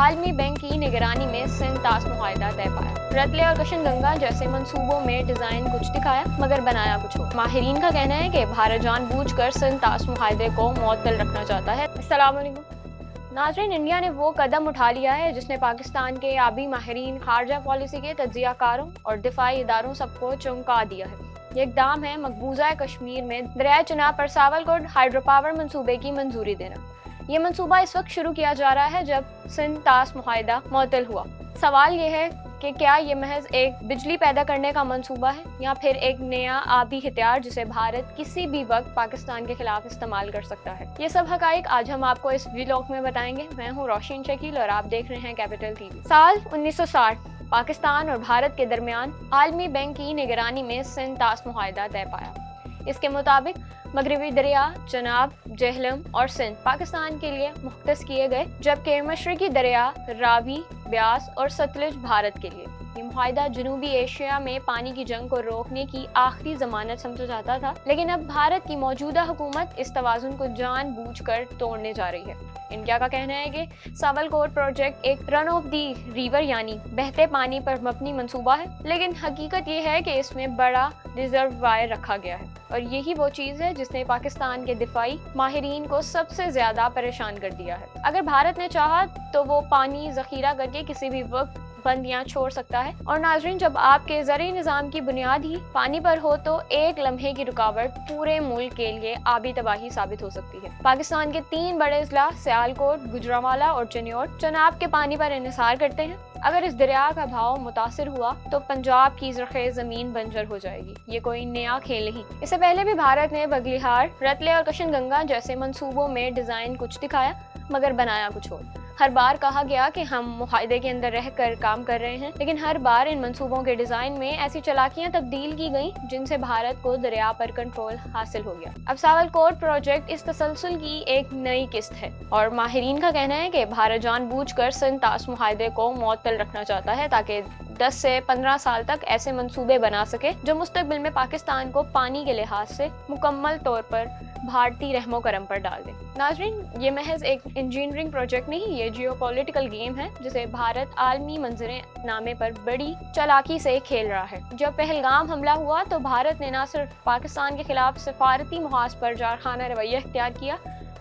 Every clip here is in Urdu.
عالمی بینک کی نگرانی میں سندھ طاس معاہدہ طے پایا۔ رتلے اور کشن گنگا جیسے منصوبوں میں ڈیزائن کچھ دکھایا مگر بنایا کچھ ہو۔ ماہرین کا کہنا ہے کہ بھارت جان بوجھ کر سندھ طاس معاہدے کو معطل رکھنا چاہتا ہے۔ السلام علیکم ناظرین، انڈیا نے وہ قدم اٹھا لیا ہے جس نے پاکستان کے آبی ماہرین، خارجہ پالیسی کے تجزیہ کاروں اور دفاعی اداروں سب کو چونکا دیا ہے۔ یہ اقدام ہے مقبوضہ کشمیر میں دریائے چناب پر ساولکوٹ ہائیڈرو پاور منصوبے کی منظوری دینا۔ یہ منصوبہ اس وقت شروع کیا جا رہا ہے جب سندھ طاس معاہدہ معطل ہوا۔ سوال یہ ہے کہ کیا یہ محض ایک بجلی پیدا کرنے کا منصوبہ ہے یا پھر ایک نیا آبی ہتھیار جسے بھارت کسی بھی وقت پاکستان کے خلاف استعمال کر سکتا ہے؟ یہ سب حقائق آج ہم آپ کو اس ویلاگ میں بتائیں گے۔ میں ہوں روشن شکیل اور آپ دیکھ رہے ہیں کیپٹل ٹی وی۔ سال 1960 پاکستان اور بھارت کے درمیان عالمی بینک کی نگرانی میں سندھ طاس معاہدہ طے پایا۔ اس کے مطابق مغربی دریا چناب، جہلم اور سندھ پاکستان کے لیے مختص کیے گئے، جبکہ مشرقی دریا راوی، بیاس اور ستلج بھارت کے لیے۔ یہ معاہدہ جنوبی ایشیا میں پانی کی جنگ کو روکنے کی آخری ضمانت سمجھا جاتا تھا، لیکن اب بھارت کی موجودہ حکومت اس توازن کو جان بوجھ کر توڑنے جا رہی ہے۔ انڈیا کا کہنا ہے کہ ساولکوٹ پروجیکٹ ایک رن آف دی ریور یعنی بہتے پانی پر مبنی منصوبہ ہے، لیکن حقیقت یہ ہے کہ اس میں بڑا ریزروائر رکھا گیا ہے، اور یہی وہ چیز ہے جس نے پاکستان کے دفاعی ماہرین کو سب سے زیادہ پریشان کر دیا ہے۔ اگر بھارت نے چاہا تو وہ پانی ذخیرہ کر کے کسی بھی وقت بندیاں چھوڑ سکتا ہے، اور ناظرین جب آپ کے زرعی نظام کی بنیاد ہی پانی پر ہو تو ایک لمحے کی رکاوٹ پورے ملک کے لیے آبی تباہی ثابت ہو سکتی ہے۔ پاکستان کے 3 بڑے اضلاع سیالکوٹ، گوجرانوالہ اور چناب کے پانی پر انحصار کرتے ہیں۔ اگر اس دریا کا بہاؤ متاثر ہوا تو پنجاب کی زرخیز زمین بنجر ہو جائے گی۔ یہ کوئی نیا کھیل نہیں۔ اس سے پہلے بھی بھارت نے بگلیہار، رتلے اور کشن گنگا جیسے منصوبوں میں ڈیزائن کچھ دکھایا مگر بنایا کچھ اور۔ ہر بار کہا گیا کہ ہم معاہدے کے اندر رہ کر کام کر رہے ہیں، لیکن ہر بار ان منصوبوں کے ڈیزائن میں ایسی چالاکیاں تبدیل کی گئیں جن سے بھارت کو دریا پر کنٹرول حاصل ہو گیا۔ اب ساولکوٹ پروجیکٹ اس تسلسل کی ایک نئی قسط ہے، اور ماہرین کا کہنا ہے کہ بھارت جان بوجھ کر سندھ طاس معاہدے کو معطل رکھنا چاہتا ہے تاکہ 10 سے 15 سال تک ایسے منصوبے بنا سکے جو مستقبل میں پاکستان کو پانی کے لحاظ سے مکمل طور پر بھارتی رحم و کرم پر ڈال دیں۔ ناظرین، یہ محض ایک انجینئرنگ پروجیکٹ نہیں، یہ جیو پولیٹیکل گیم ہے جسے بھارت عالمی منظر نامے پر بڑی چالاکی سے کھیل رہا ہے۔ جب پہلگام حملہ ہوا تو بھارت نے نہ صرف پاکستان کے خلاف سفارتی محاذ پر جارحانہ رویہ اختیار کیا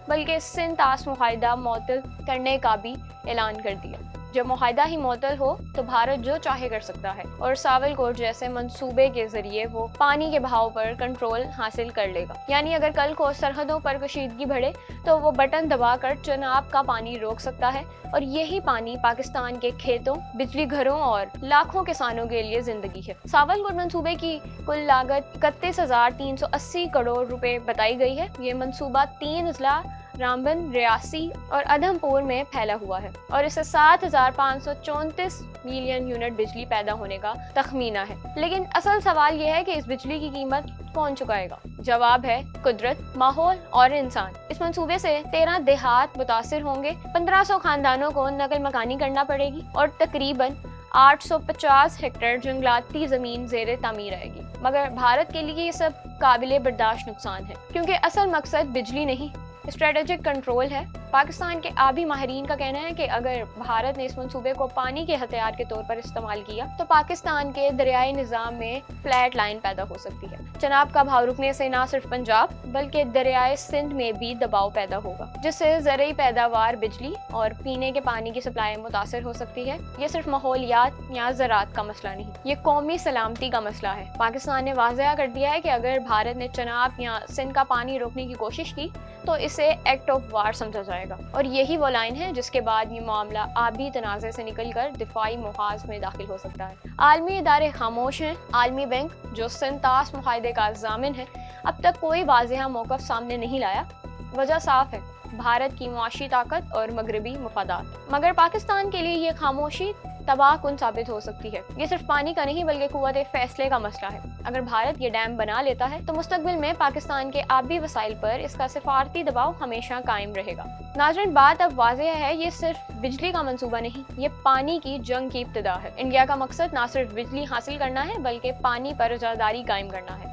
بلکہ سندھ طاس معاہدہ معطل کرنے کا بھی اعلان کر دیا۔ جب معاہدہ ہی معطل ہو تو بھارت جو چاہے کر سکتا ہے، اور ساولکوٹ جیسے منصوبے کے ذریعے وہ پانی کے بہاؤ پر کنٹرول حاصل کر لے گا۔ یعنی اگر کل کو سرحدوں پر کشیدگی بڑھے تو وہ بٹن دبا کر چناب کا پانی روک سکتا ہے، اور یہی پانی پاکستان کے کھیتوں، بجلی گھروں اور لاکھوں کسانوں کے لیے زندگی ہے۔ ساولکوٹ منصوبے کی کل لاگت 31,380 کروڑ روپے بتائی گئی ہے۔ یہ منصوبہ 3 اضلاع رامبن، ریاسی اور ادھم پور میں پھیلا ہوا ہے، اور اسے 7,534 ملین یونٹ بجلی پیدا ہونے کا تخمینہ ہے۔ لیکن اصل سوال یہ ہے کہ اس بجلی کی قیمت کون چکائے گا؟ جواب ہے قدرت، ماحول اور انسان۔ اس منصوبے سے 13 دیہات متاثر ہوں گے، 1500 خاندانوں کو نقل مکانی کرنا پڑے گی، اور تقریباً 850 ہیکٹر جنگلاتی زمین زیر تعمیر آئے گی۔ مگر بھارت کے لیے یہ سب قابل برداشت نقصان ہے، کیونکہ اصل مقصد بجلی نہیں، اسٹریٹجک کنٹرول ہے۔ پاکستان کے آبی ماہرین کا کہنا ہے کہ اگر بھارت نے اس منصوبے کو پانی کے ہتھیار کے طور پر استعمال کیا تو پاکستان کے دریائی نظام میں فلیٹ لائن پیدا ہو سکتی ہے۔ چناب کا بہاؤ رکنے سے نہ صرف پنجاب بلکہ دریائے سندھ میں بھی دباؤ پیدا ہوگا، جس سے زرعی پیداوار، بجلی اور پینے کے پانی کی سپلائی متاثر ہو سکتی ہے۔ یہ صرف ماحولیات یا زراعت کا مسئلہ نہیں، یہ قومی سلامتی کا مسئلہ ہے۔ پاکستان نے واضح کر دیا ہے کہ اگر بھارت نے چناب یا سندھ کا پانی روکنے کی کوشش کی تو اسے ایکٹ آف وار سمجھا جائے گا، اور یہی وہ لائن ہے جس کے بعد یہ معاملہ آبی تنازع سے نکل کر دفاعی محاذ میں داخل ہو سکتا ہے۔ عالمی ادارے خاموش ہیں۔ عالمی بینک جو سندھ طاس معاہدے کا ضامن ہے اب تک کوئی واضح موقف سامنے نہیں لایا۔ وجہ صاف ہے، بھارت کی معاشی طاقت اور مغربی مفادات۔ مگر پاکستان کے لیے یہ خاموشی تباہ کن ثابت ہو سکتی ہے۔ یہ صرف پانی کا نہیں بلکہ قوت فیصلے کا مسئلہ ہے۔ اگر بھارت یہ ڈیم بنا لیتا ہے تو مستقبل میں پاکستان کے آبی وسائل پر اس کا سفارتی دباؤ ہمیشہ قائم رہے گا۔ ناظرین، بات اب واضح ہے، یہ صرف بجلی کا منصوبہ نہیں، یہ پانی کی جنگ کی ابتدا ہے۔ انڈیا کا مقصد نہ صرف بجلی حاصل کرنا ہے بلکہ پانی پر اجارداری قائم کرنا ہے۔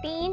3